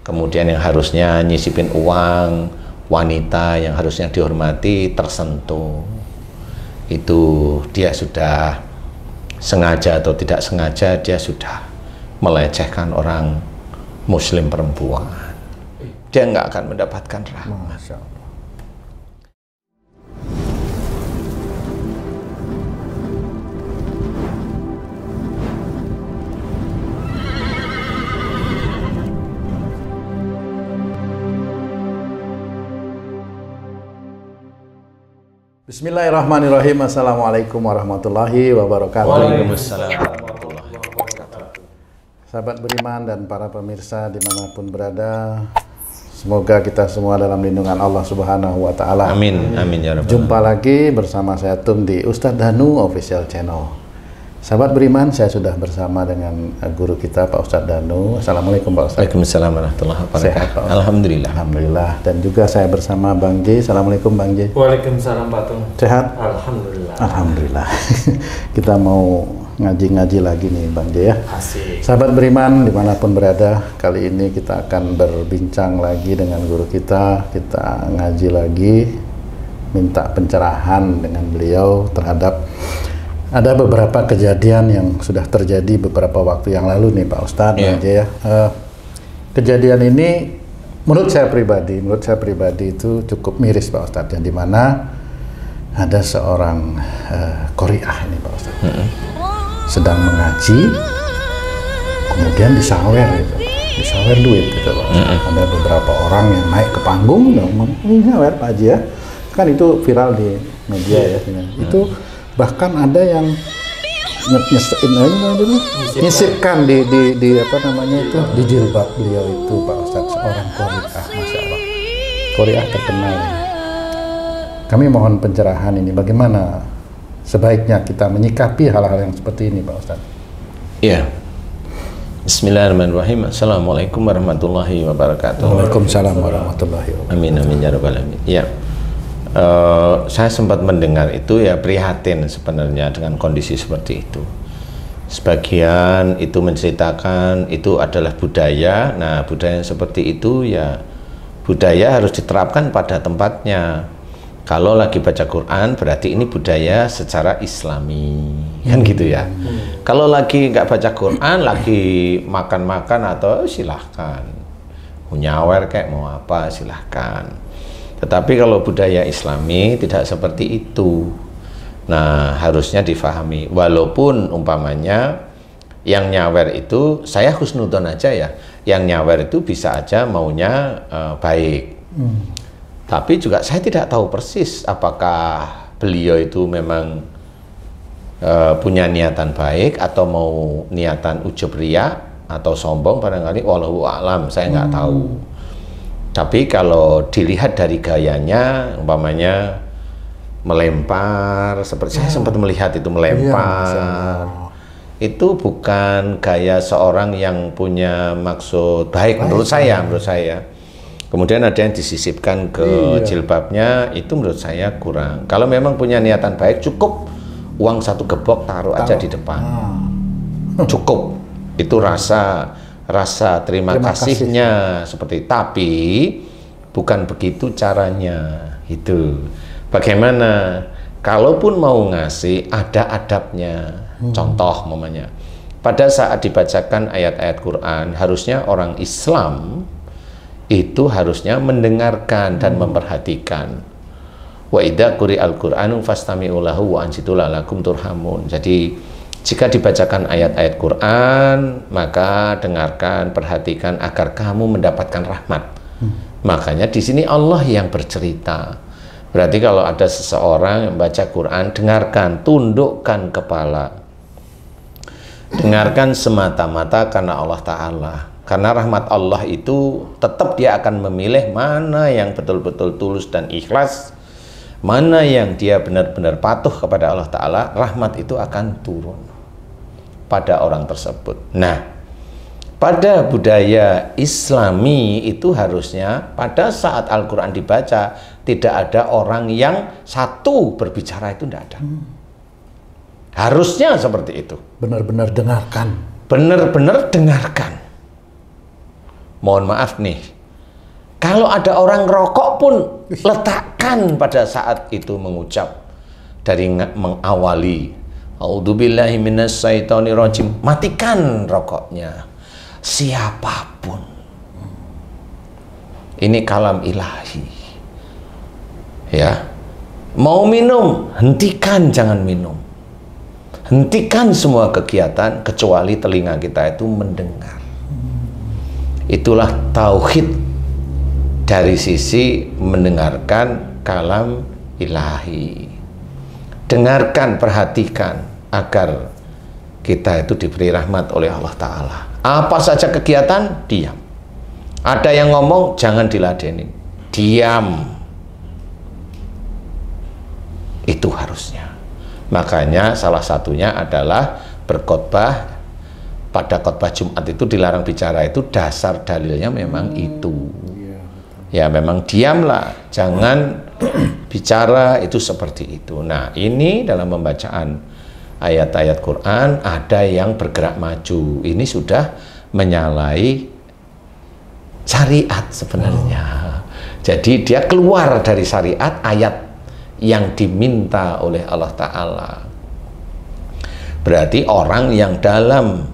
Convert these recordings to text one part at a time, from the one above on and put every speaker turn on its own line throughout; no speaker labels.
kemudian yang harusnya nyisipin uang, wanita yang harusnya dihormati tersentuh. Itu dia sudah sengaja atau tidak sengaja dia sudah melecehkan orang muslim perempuan. Dia nggak akan mendapatkan rahmat.
Masya Allah. Bismillahirrahmanirrahim. Assalamualaikum warahmatullahi wabarakatuh.
Waalaikumsalam warahmatullahi wabarakatuh.
Sahabat beriman dan para pemirsa dimanapun berada, semoga kita semua dalam lindungan Allah Subhanahu wa Ta'ala.
Amin, amin ya rabbal.
Jumpa lagi bersama saya Tum di Ustadz Danu Official Channel. Sahabat beriman, saya sudah bersama dengan guru kita Pak Ustadz Danu. Assalamualaikum Pak Ustadz.
Waalaikumsalam warahmatullahi wabarakatuh.
Sehat, Pak Ustadz?
Alhamdulillah.
Alhamdulillah. Dan juga saya bersama Bang J. Assalamualaikum Bang J.
Waalaikumsalam Pak Tung.
Sehat?
Alhamdulillah.
Alhamdulillah. Kita mau ngaji-ngaji lagi nih Bang J ya.
Asik.
Sahabat beriman dimanapun berada, kali ini kita akan berbincang lagi dengan guru kita. Kita ngaji lagi, minta pencerahan dengan beliau terhadap ada beberapa kejadian yang sudah terjadi beberapa waktu yang lalu nih Pak Ustadz.
Iya.
Bang J ya. Kejadian ini menurut saya pribadi itu cukup miris Pak Ustadz, yang dimana ada seorang qori'ah ini Pak Ustadz. Sedang mengaji, kemudian disawer gitu, disawer duit gitu Pak. Ada beberapa orang yang naik ke panggung dan ngomong, ini sawer Pak Haji ya, kan itu viral di media ya. Itu bahkan ada yang nyisipkan di apa namanya itu, di jilbab beliau itu Pak Ustadz, seorang qori'ah, Masya Allah, qori'ah terkenal. Kami mohon pencerahan ini, bagaimana sebaiknya kita menyikapi hal-hal yang seperti ini Pak Ustadz?
Iya. Bismillahirrahmanirrahim. Assalamualaikum warahmatullahi wabarakatuh.
Waalaikumsalam warahmatullahi wabarakatuh.
Amin amin ya rabbal alamin. Ya. Saya sempat mendengar itu, ya prihatin sebenarnya dengan kondisi seperti itu. Sebagian itu menceritakan itu adalah budaya. Nah, budaya yang seperti itu ya budaya harus diterapkan pada tempatnya. Kalau lagi baca Quran berarti ini budaya secara Islami, kan gitu ya. Kalau lagi nggak baca Quran, lagi makan-makan atau silahkan, mau nyawer kayak mau apa silahkan. Tetapi kalau budaya Islami tidak seperti itu. Nah, harusnya difahami. Walaupun umpamanya yang nyawer itu, saya husnudon aja ya, yang nyawer itu bisa aja maunya baik. Tapi juga saya tidak tahu persis apakah beliau itu memang punya niatan baik atau mau niatan ujub riya atau sombong barangkali, wallahu a'lam, saya nggak tahu. Tapi kalau dilihat dari gayanya, umpamanya melempar, seperti saya sempat melihat itu melempar, itu bukan gaya seorang yang punya maksud baik menurut saya. Kemudian ada yang disisipkan ke jilbabnya, itu menurut saya kurang. Kalau memang punya niatan baik, cukup uang 1 gebok taruh aja di depan, cukup. Itu rasa terima kasihnya seperti. Tapi bukan begitu caranya. Itu bagaimana kalaupun mau ngasih ada adabnya. Contoh mamanya, pada saat dibacakan ayat-ayat Quran, harusnya orang Islam itu harusnya mendengarkan dan memperhatikan. Wa idza quri'al Qur'anu fastami'u lahu wa ansitu la'allakum turhamun. Jadi jika dibacakan ayat-ayat Quran, maka dengarkan, perhatikan agar kamu mendapatkan rahmat. Makanya di sini Allah yang bercerita. Berarti kalau ada seseorang yang baca Quran, dengarkan, tundukkan kepala. Dengarkan semata-mata karena Allah Ta'ala. Karena rahmat Allah itu tetap dia akan memilih mana yang betul-betul tulus dan ikhlas, mana yang dia benar-benar patuh kepada Allah Ta'ala, rahmat itu akan turun pada orang tersebut. Nah, pada budaya Islami itu harusnya pada saat Al-Quran dibaca tidak ada orang yang satu berbicara, itu tidak ada. Harusnya seperti itu.
Benar-benar dengarkan.
Benar-benar dengarkan. mohon maaf nih, kalau ada orang rokok pun letakkan pada saat itu mengucap dari mengawali a'udzubillahi minasyaitonirrajim, matikan rokoknya. Siapapun, ini kalam ilahi ya. Mau minum, hentikan, jangan minum. Hentikan semua kegiatan kecuali telinga kita itu mendengar. Itulah tauhid dari sisi mendengarkan kalam ilahi. Dengarkan, perhatikan agar kita itu diberi rahmat oleh Allah Ta'ala. Apa saja kegiatan, diam. Ada yang ngomong, jangan diladenin, diam. Itu harusnya. Makanya salah satunya adalah berkhotbah. Pada khotbah Jumat itu dilarang bicara, itu dasar dalilnya memang itu. Ya memang diamlah, jangan bicara, itu seperti itu. Nah ini dalam pembacaan ayat-ayat Quran ada yang bergerak maju. Ini sudah menyalahi syariat sebenarnya. Jadi dia keluar dari syariat ayat yang diminta oleh Allah Ta'ala. Berarti orang yang dalam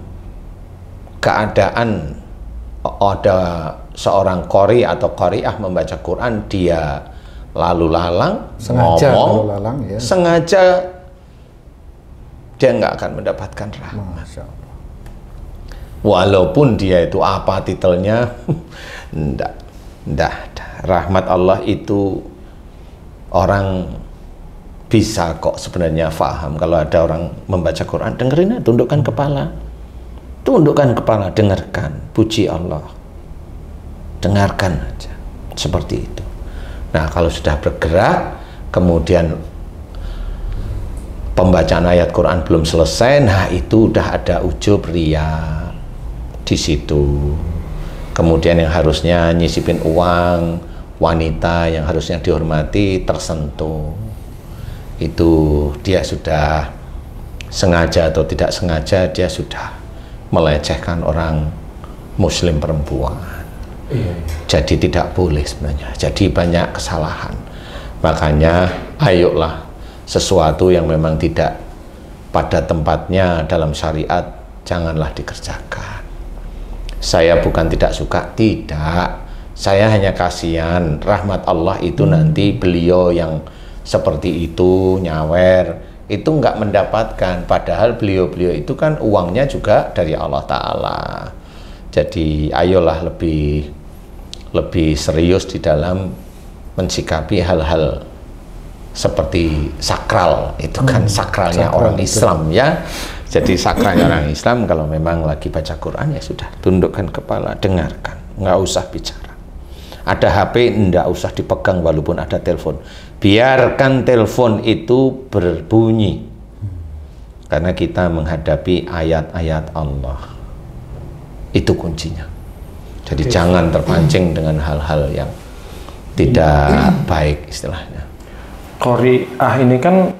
keadaan ada seorang qori atau qari'ah membaca Quran, dia lalu lalang,
sengaja
ngomong,
lalu lalang, ya.
Sengaja, dia nggak akan mendapatkan rahmat.
Masya Allah.
Walaupun dia itu apa titelnya, enggak. Rahmat Allah itu orang bisa kok sebenarnya faham. Kalau ada orang membaca Quran, dengerin aja, tundukkan kepala, dengarkan, puji Allah, dengarkan aja, seperti itu. Nah kalau sudah bergerak, kemudian pembacaan ayat Quran belum selesai, nah itu udah ada ujub, riya di situ. Kemudian yang harusnya nyisipin uang, wanita yang harusnya dihormati tersentuh, itu dia sudah sengaja atau tidak sengaja dia sudah melecehkan orang muslim perempuan. Jadi tidak boleh sebenarnya, jadi banyak kesalahan. Makanya ayolah, sesuatu yang memang tidak pada tempatnya dalam syariat janganlah dikerjakan. Saya bukan tidak suka, tidak. Saya hanya kasihan, rahmat Allah itu nanti beliau yang seperti itu, nyawer, itu nggak mendapatkan. Padahal beliau-beliau itu kan uangnya juga dari Allah Ta'ala. Jadi ayolah lebih serius di dalam mensikapi hal-hal seperti sakral. Itu kan sakralnya
sakral,
orang Islam ya. Jadi sakralnya orang Islam, kalau memang lagi baca Quran ya sudah, tundukkan kepala, dengarkan, nggak usah bicara. Ada HP, nggak usah dipegang walaupun ada telepon. Biarkan telepon itu berbunyi. Karena kita menghadapi ayat-ayat Allah. Itu kuncinya. Jadi jangan terpancing dengan hal-hal yang tidak baik istilahnya.
Qari'ah ini kan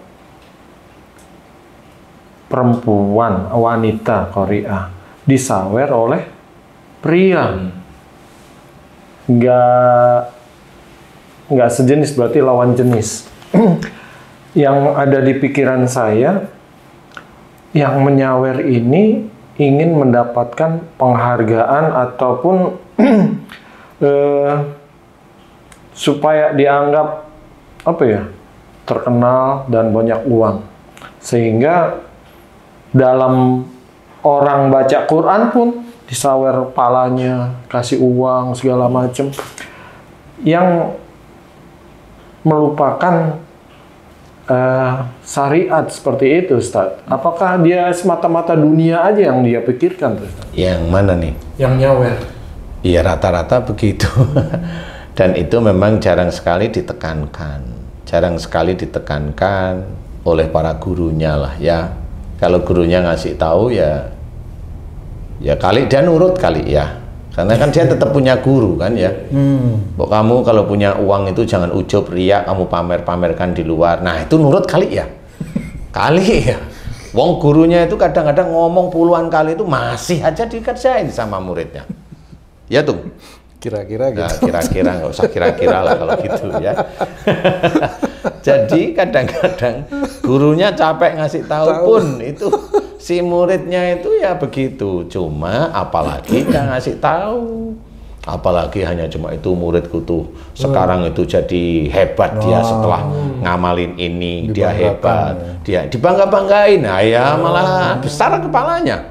perempuan, wanita qari'ah, disawer oleh pria. Nggak sejenis, berarti lawan jenis. Yang ada di pikiran saya, yang menyawer ini ingin mendapatkan penghargaan ataupun supaya dianggap apa ya, terkenal dan banyak uang, sehingga dalam orang baca Quran pun disawer palanya, kasih uang segala macam, yang melupakan syariat seperti itu, Ustaz. Apakah dia semata-mata dunia aja yang dia pikirkan, Ustaz?
Yang mana nih?
Yang nyawer.
Iya, rata-rata begitu. Dan itu memang jarang sekali ditekankan. Jarang sekali ditekankan oleh para gurunya lah ya. Kalau gurunya ngasih tahu ya kali dia nurut kali ya. Karena kan dia tetap punya guru kan ya. Kamu kalau punya uang itu jangan ujub, riya, kamu pamer-pamerkan di luar. Nah itu nurut kali ya. Kali ya. Wong gurunya itu kadang-kadang ngomong puluhan kali itu masih aja dikerjain sama muridnya. Ya tuh.
Kira-kira gitu.
Nah, kira-kira nggak usah kira-kira lah kalau gitu ya. Jadi kadang-kadang gurunya capek ngasih tahu pun itu si muridnya itu ya begitu. Cuma apalagi nggak ngasih tahu. Apalagi hanya cuma itu muridku tuh sekarang itu jadi hebat dia setelah ngamalin ini, dia hebat, dia dibangga-banggain. Nah ya malah besar kepalanya.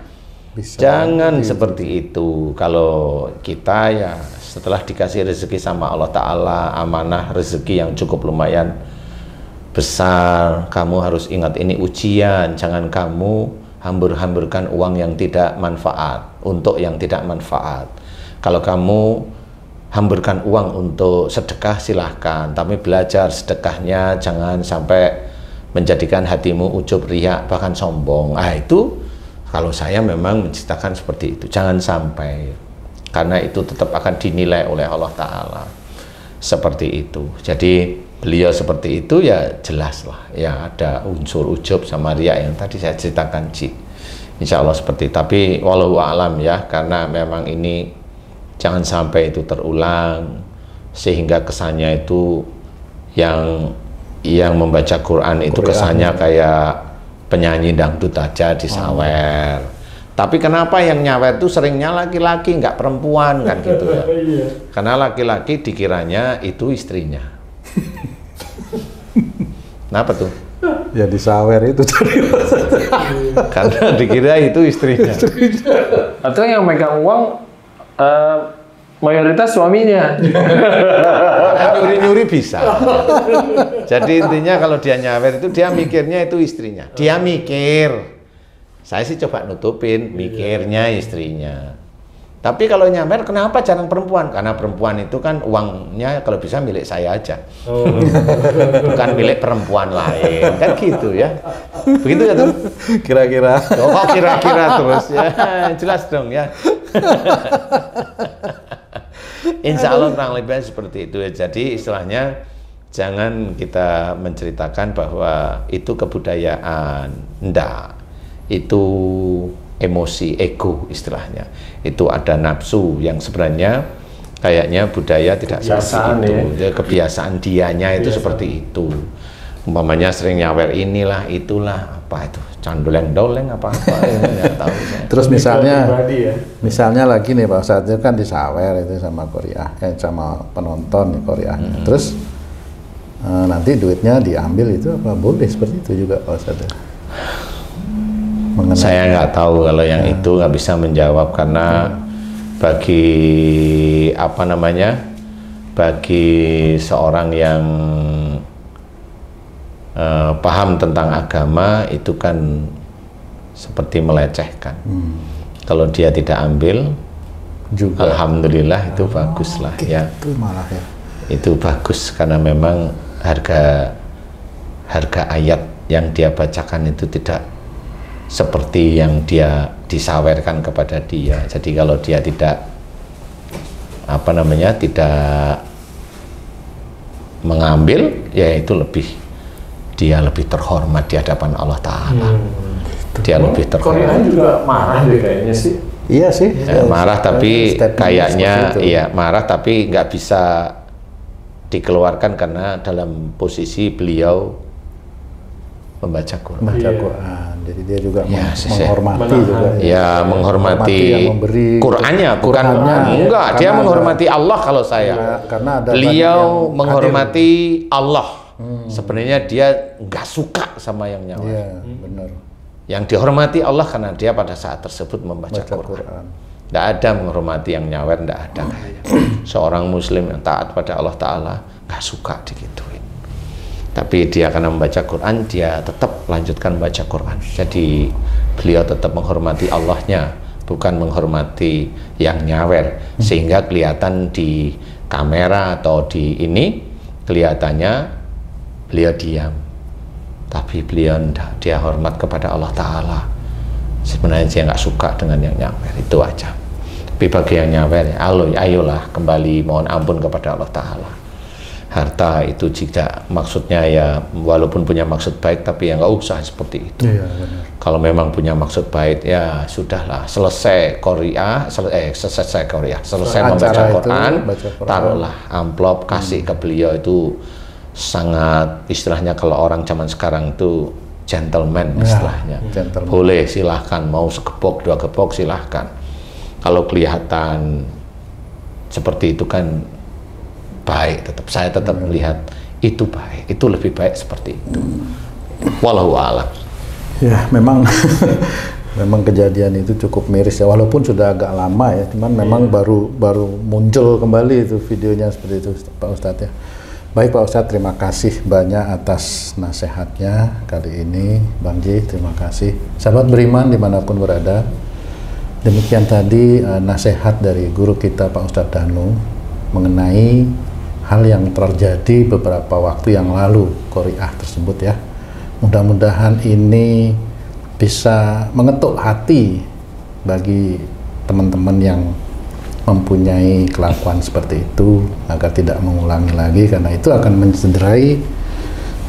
Jangan seperti itu. Kalau kita ya setelah dikasih rezeki sama Allah Ta'ala, amanah rezeki yang cukup lumayan besar, kamu harus ingat ini ujian. Jangan kamu hambur-hamburkan uang yang tidak manfaat untuk yang tidak manfaat. Kalau kamu hamburkan uang untuk sedekah silahkan, tapi belajar sedekahnya jangan sampai menjadikan hatimu ujub, riya, bahkan sombong. Itu kalau saya memang menciptakan seperti itu, jangan sampai, karena itu tetap akan dinilai oleh Allah Ta'ala seperti itu. Jadi beliau seperti itu ya jelas lah ya ada unsur ujub sama riya yang tadi saya ceritakan insya Allah seperti itu. Tapi walau alam ya, karena memang ini jangan sampai itu terulang sehingga kesannya itu yang membaca Quran itu kesannya kayak penyanyi dangdut aja disawer. Tapi kenapa yang nyawer itu seringnya laki-laki, nggak perempuan kan gitu ya? Karena laki-laki dikiranya itu istrinya. Kenapa tuh?
Ya disawer itu
Karena dikira itu istrinya.
Atau yang megang uang mayoritas suaminya.
Nyuri-nyuri bisa. Jadi intinya kalau dia nyawer itu dia mikirnya itu istrinya. Dia mikir. Saya sih coba nutupin mikirnya istrinya. Tapi kalau nyawer kenapa jarang perempuan? Karena perempuan itu kan uangnya kalau bisa milik saya aja. Bukan milik perempuan lain. Kan gitu ya. Begitu ya tuh?
Kira-kira.
Oh, kira-kira terus ya. Jelas dong ya. Insya Allah kurang lebih seperti itu ya. Jadi istilahnya jangan kita menceritakan bahwa itu kebudayaan. Enggak. Itu emosi, ego istilahnya. Itu ada nafsu yang sebenarnya kayaknya budaya tidak seperti itu. Ya. Kebiasaan dianya itu seperti itu. Umpamanya sering nyawer inilah, itulah, apa itu, candoleng-doleng apa-apa. Ya, tahu saya.
Terus misalnya lagi nih Pak Ustadz, itu kan disawer itu sama Korea, sama penonton nih Koreanya. Terus nanti duitnya diambil itu apa boleh seperti itu juga Pak Ustadz?
Saya nggak tahu kalau yang itu nggak bisa menjawab karena bagi apa namanya, bagi seorang yang paham tentang agama itu kan seperti melecehkan. Kalau dia tidak ambil, juga alhamdulillah itu bagus lah ya.
Itu malah ya.
Itu bagus karena memang harga ayat yang dia bacakan itu tidak seperti yang dia disawerkan kepada dia. Jadi kalau dia tidak apa namanya, tidak mengambil, ya itu dia lebih terhormat di hadapan Allah Ta'ala. Dia lebih terhormat.
Korea juga marah deh kayaknya sih.
Iya sih.
Marah tapi kayaknya iya marah tapi nggak bisa dikeluarkan karena dalam posisi beliau membaca Quran.
Membaca Quran. Jadi dia juga
ya,
menghormati juga.
Ya, menghormati Qurannya, bukan enggak. Dia menghormati Allah kalau saya.
Ya, karena ada
beliau menghormati Allah. Sebenarnya dia nggak suka sama yang nyawer.
Iya, benar.
Yang dihormati Allah karena dia pada saat tersebut membaca Quran. Tidak ada menghormati yang nyawer, tidak ada. Seorang Muslim yang taat pada Allah Ta'ala nggak suka digituin. Tapi dia karena membaca Quran, dia tetap lanjutkan membaca Quran. Jadi beliau tetap menghormati Allahnya, bukan menghormati yang nyawer. Sehingga kelihatan di kamera atau di ini, kelihatannya beliau diam. Tapi beliau enggak, dia hormat kepada Allah Ta'ala. Sebenarnya dia nggak suka dengan yang nyawer, itu aja. Tapi bagi yang nyawer, ayolah kembali mohon ampun kepada Allah Ta'ala. harta itu jika maksudnya ya walaupun punya maksud baik tapi ya nggak usah seperti itu.
Iya, benar.
Kalau memang punya maksud baik ya sudahlah, selesai membaca Quran, taruhlah amplop kasih ke beliau. Itu sangat istilahnya kalau orang zaman sekarang itu gentleman istilahnya.
Gentleman.
Boleh silahkan, mau segepok 2 gepok silahkan. Kalau kelihatan seperti itu kan baik, saya tetap melihat itu baik, itu lebih baik seperti itu. Wallahu a'lam.
Ya, memang memang kejadian itu cukup miris ya, walaupun sudah agak lama ya, cuman memang baru muncul kembali itu videonya seperti itu, Pak Ustadz ya. Baik Pak Ustadz, terima kasih banyak atas nasihatnya kali ini, Bang Ji, terima kasih. Sahabat beriman dimanapun berada, demikian tadi nasihat dari guru kita Pak Ustadz Danu mengenai hal yang terjadi beberapa waktu yang lalu, Qori'ah tersebut ya. Mudah-mudahan ini bisa mengetuk hati bagi teman-teman yang mempunyai kelakuan seperti itu agar tidak mengulangi lagi, karena itu akan mencederai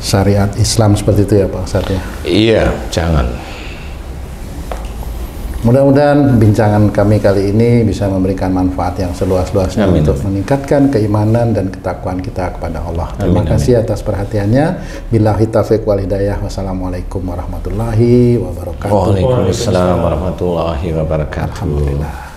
syariat Islam seperti itu ya Pak Ustadz ya.
Iya, jangan.
Mudah-mudahan bincangan kami kali ini bisa memberikan manfaat yang seluas-luasnya untuk meningkatkan keimanan dan ketakwaan kita kepada Allah. Terima kasih atas perhatiannya. Billahi taufiq wal hidayah. Wassalamualaikum warahmatullahi wabarakatuh.
Waalaikumsalam warahmatullahi wabarakatuh.
Alhamdulillah.